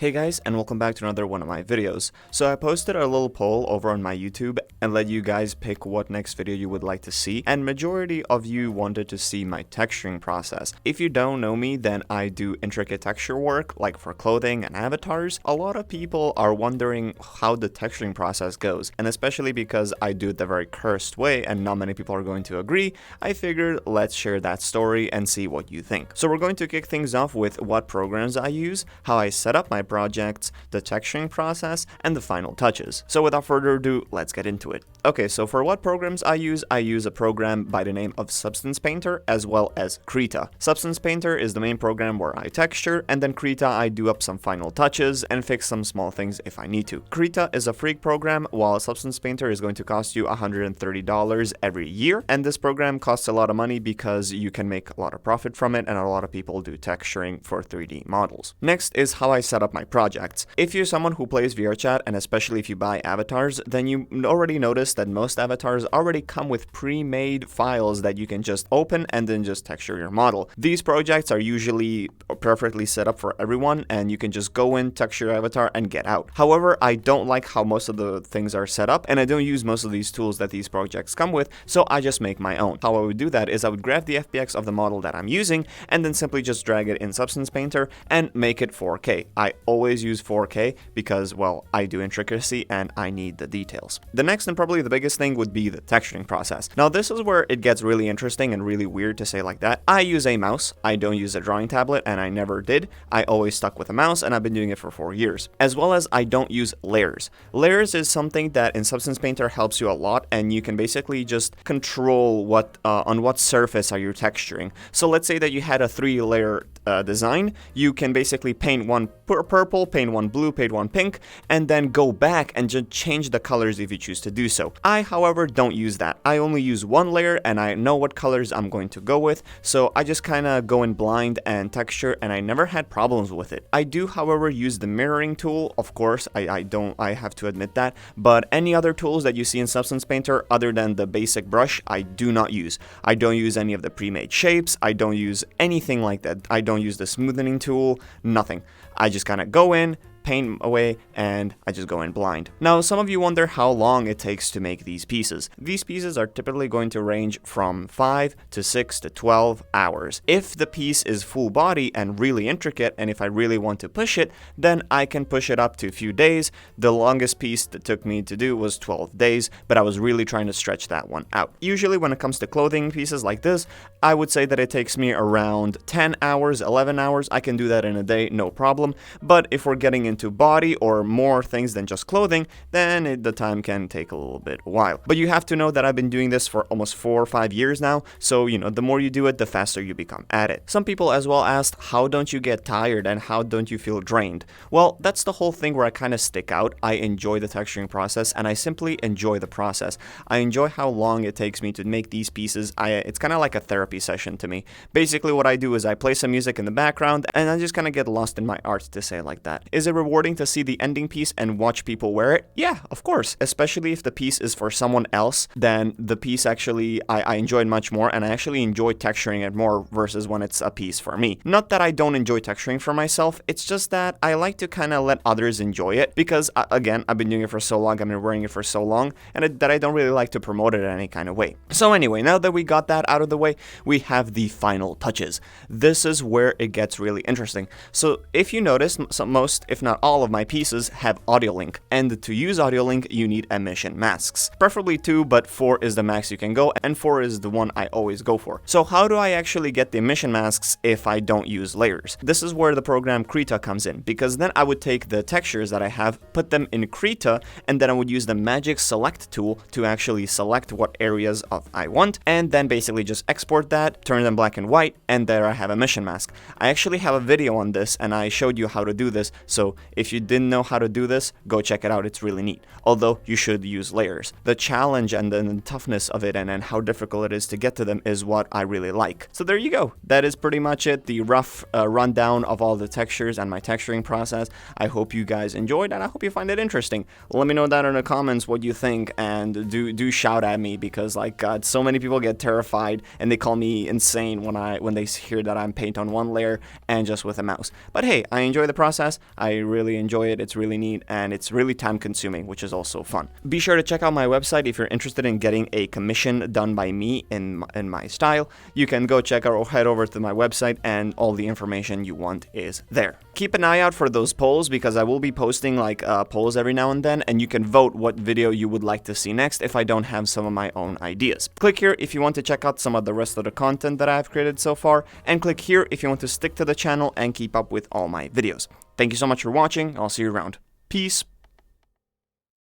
Hey guys, and welcome back to another one of my videos. So I posted a little poll over on my YouTube and let you guys pick what next video you would like to see, and majority of you wanted to see my texturing process. If you don't know me, then I do intricate texture work like for clothing and avatars. A lot of people are wondering how the texturing process goes, and especially because I do it the very cursed way and not many people are going to agree, I figured let's share that story and see what you think. So we're going to kick things off with what programs I use, how I set up my projects, the texturing process, and the final touches. So without further ado, let's get into it. Okay, so for what programs I use a program by the name of Substance Painter as well as Krita. Substance Painter is the main program where I texture, and then Krita I do up some final touches and fix some small things if I need to. Krita is a free program, while Substance Painter is going to cost you $130 every year, and this program costs a lot of money because you can make a lot of profit from it, and a lot of people do texturing for 3D models. Next is how I set up my projects. If you're someone who plays VRChat, and especially if you buy avatars, then you already noticed that most avatars already come with pre-made files that you can just open and then just texture your model. These projects are usually perfectly set up for everyone, and you can just go in, texture your avatar, and get out. However, I don't like how most of the things are set up, and I don't use most of these tools that these projects come with, so I just make my own. How I would do that is I would grab the FBX of the model that I'm using, and then simply just drag it in Substance Painter and make it 4K. I always use 4K because, well, I do intricacy and I need the details. The next and probably the biggest thing would be the texturing process. Now this is where it gets really interesting and really weird to say like that. I use a mouse, I don't use a drawing tablet, and I never did. I always stuck with a mouse, and I've been doing it for 4 years. As well as I don't use layers. Layers is something that in Substance Painter helps you a lot, and you can basically just control on what surface are you texturing. So let's say that you had a 3-layer design, you can basically paint one purple, paint one blue, paint one pink, and then go back and just change the colors if you choose to do so. I, however, don't use that. I only use one layer, and I know what colors I'm going to go with, so I just kind of go in blind and texture, and I never had problems with it. I do, however, use the mirroring tool, of course. I have to admit that, but any other tools that you see in Substance Painter other than the basic brush, I do not use. I don't use any of the pre-made shapes, I don't use anything like that. I don't use the smoothing tool, nothing. I just kind of go in, paint away, and I just go in blind. Now, some of you wonder how long it takes to make these pieces. These pieces are typically going to range from 5 to 6 to 12 hours. If the piece is full body and really intricate, and if I really want to push it, then I can push it up to a few days. The longest piece that took me to do was 12 days, but I was really trying to stretch that one out. Usually when it comes to clothing pieces like this, I would say that it takes me around 10 hours, 11 hours. I can do that in a day, no problem. But if we're getting into body or more things than just clothing, then the time can take a little bit while. But you have to know that I've been doing this for almost 4 or 5 years now, so the more you do it, the faster you become at it. Some people as well asked, how don't you get tired and how don't you feel drained? Well, that's the whole thing where I kind of stick out. I enjoy the texturing process, and I simply enjoy the process. I enjoy how long it takes me to make these pieces. It's kind of like a therapy session to me. Basically what I do is I play some music in the background, and I just kind of get lost in my art, to say it like that. Is it rewarding to see the ending piece and watch people wear it? Yeah, of course. Especially if the piece is for someone else, then the piece actually, I enjoy it much more, and I actually enjoy texturing it more versus when it's a piece for me. Not that I don't enjoy texturing for myself, it's just that I like to kind of let others enjoy it because, again, I've been doing it for so long, I've been wearing it for so long, and that I don't really like to promote it in any kind of way. So anyway, now that we got that out of the way, we have the final touches. This is where it gets really interesting. So if you notice, most, if not all of my pieces have audio link, and to use audio link you need emission masks, preferably 2, but 4 is the max you can go, and 4 is the one I always go for. So how do I actually get the emission masks if I don't use layers? This is where the program Krita comes in, because then I would take the textures that I have, put them in Krita, and then I would use the magic select tool to actually select what areas I want, and then basically just export that, turn them black and white, and there I have a emission mask. I actually have a video on this, and I showed you how to do this, so if you didn't know how to do this, go check it out, it's really neat. Although, you should use layers. The challenge and the toughness of it and how difficult it is to get to them is what I really like. So there you go. That is pretty much it, the rough rundown of all the textures and my texturing process. I hope you guys enjoyed, and I hope you find it interesting. Let me know down in the comments what you think, and do shout at me, because like God, so many people get terrified and they call me insane when they hear that I'm paint on one layer and just with a mouse. But hey, I enjoy the process. I really enjoy it. It's really neat and it's really time consuming, which is also fun. Be sure to check out my website if you're interested in getting a commission done by me in my style. You can go check out or head over to my website and all the information you want is there. Keep an eye out for those polls because I will be posting like polls every now and then, and you can vote what video you would like to see next if I don't have some of my own ideas. Click here if you want to check out some of the rest of the content that I've created so far, and click here if you want to stick to the channel and keep up with all my videos. Thank you so much for watching. I'll see you around. Peace.